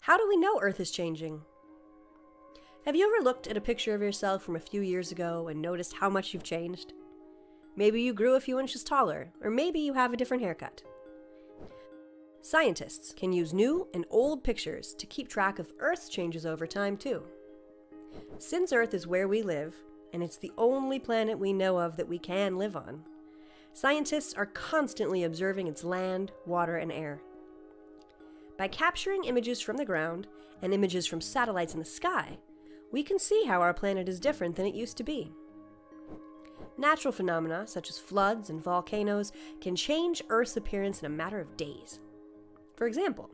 How do we know Earth is changing? Have you ever looked at a picture of yourself from a few years ago and noticed how much you've changed? Maybe you grew a few inches taller, or maybe you have a different haircut. Scientists can use new and old pictures to keep track of Earth's changes over time, too. Since Earth is where we live, and it's the only planet we know of that we can live on, scientists are constantly observing its land, water, and air. By capturing images from the ground and images from satellites in the sky, we can see how our planet is different than it used to be. Natural phenomena, such as floods and volcanoes, can change Earth's appearance in a matter of days. For example,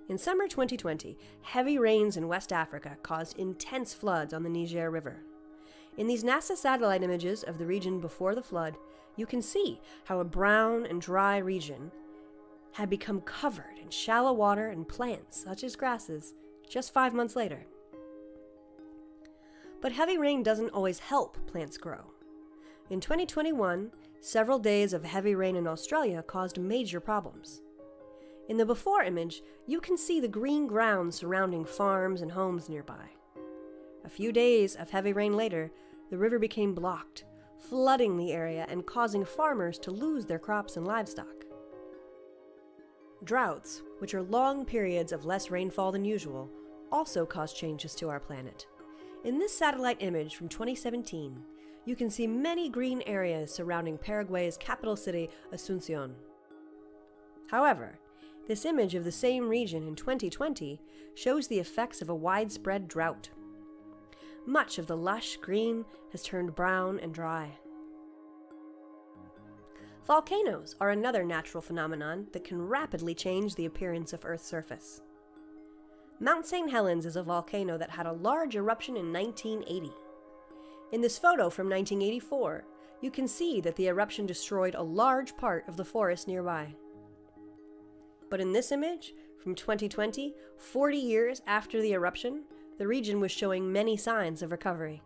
in summer 2020, heavy rains in West Africa caused intense floods on the Niger River. In these NASA satellite images of the region before the flood, you can see how a brown and dry region had become covered in shallow water and plants, such as grasses, just 5 months later. But heavy rain doesn't always help plants grow. In 2021, several days of heavy rain in Australia caused major problems. In the before image, you can see the green ground surrounding farms and homes nearby. A few days of heavy rain later, the river became blocked, flooding the area and causing farmers to lose their crops and livestock. Droughts, which are long periods of less rainfall than usual, also cause changes to our planet. In this satellite image from 2017, you can see many green areas surrounding Paraguay's capital city, Asunción. However, this image of the same region in 2020 shows the effects of a widespread drought. Much of the lush green has turned brown and dry. Volcanoes are another natural phenomenon that can rapidly change the appearance of Earth's surface. Mount St. Helens is a volcano that had a large eruption in 1980. In this photo from 1984, you can see that the eruption destroyed a large part of the forest nearby. But in this image, from 2020, 40 years after the eruption, the region was showing many signs of recovery.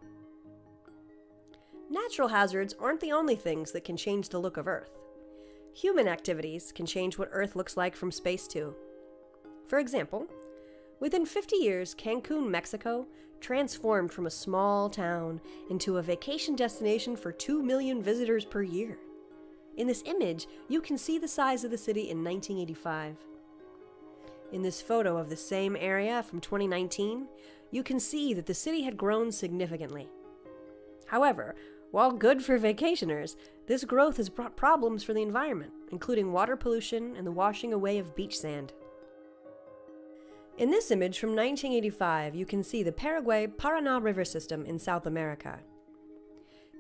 Natural hazards aren't the only things that can change the look of Earth. Human activities can change what Earth looks like from space too. For example, within 50 years, Cancun, Mexico, transformed from a small town into a vacation destination for 2 million visitors per year. In this image, you can see the size of the city in 1985. In this photo of the same area from 2019, you can see that the city had grown significantly. However, while good for vacationers, this growth has brought problems for the environment, including water pollution and the washing away of beach sand. In this image from 1985, you can see the Paraguay-Paraná River system in South America.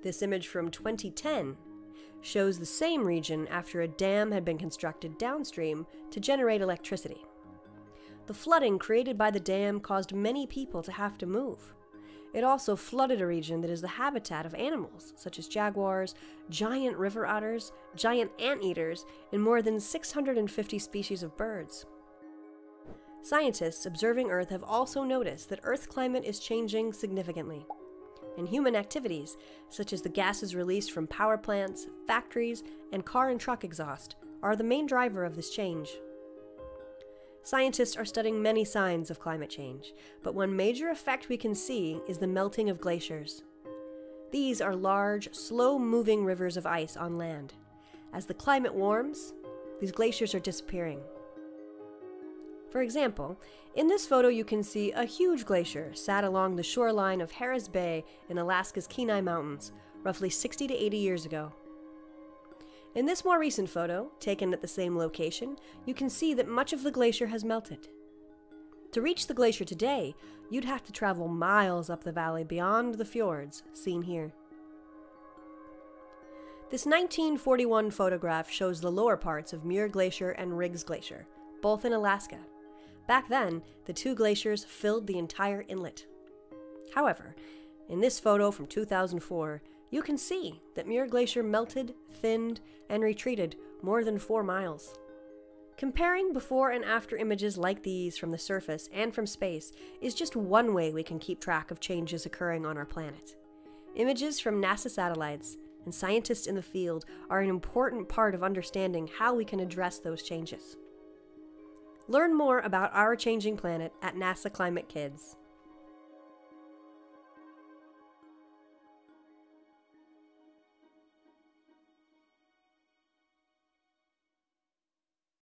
This image from 2010 shows the same region after a dam had been constructed downstream to generate electricity. The flooding created by the dam caused many people to have to move. It also flooded a region that is the habitat of animals such as jaguars, giant river otters, giant anteaters, and more than 650 species of birds. Scientists observing Earth have also noticed that Earth's climate is changing significantly, and human activities, such as the gases released from power plants, factories, and car and truck exhaust, are the main driver of this change. Scientists are studying many signs of climate change, but one major effect we can see is the melting of glaciers. These are large, slow-moving rivers of ice on land. As the climate warms, these glaciers are disappearing. For example, in this photo you can see a huge glacier sat along the shoreline of Harris Bay in Alaska's Kenai Mountains, roughly 60 to 80 years ago. In this more recent photo, taken at the same location, you can see that much of the glacier has melted. To reach the glacier today, you'd have to travel miles up the valley beyond the fjords, seen here. This 1941 photograph shows the lower parts of Muir Glacier and Riggs Glacier, both in Alaska. Back then, the two glaciers filled the entire inlet. However, in this photo from 2004, you can see that Muir Glacier melted, thinned, and retreated more than 4 miles. Comparing before and after images like these from the surface and from space is just one way we can keep track of changes occurring on our planet. Images from NASA satellites and scientists in the field are an important part of understanding how we can address those changes. Learn more about our changing planet at NASA Climate Kids.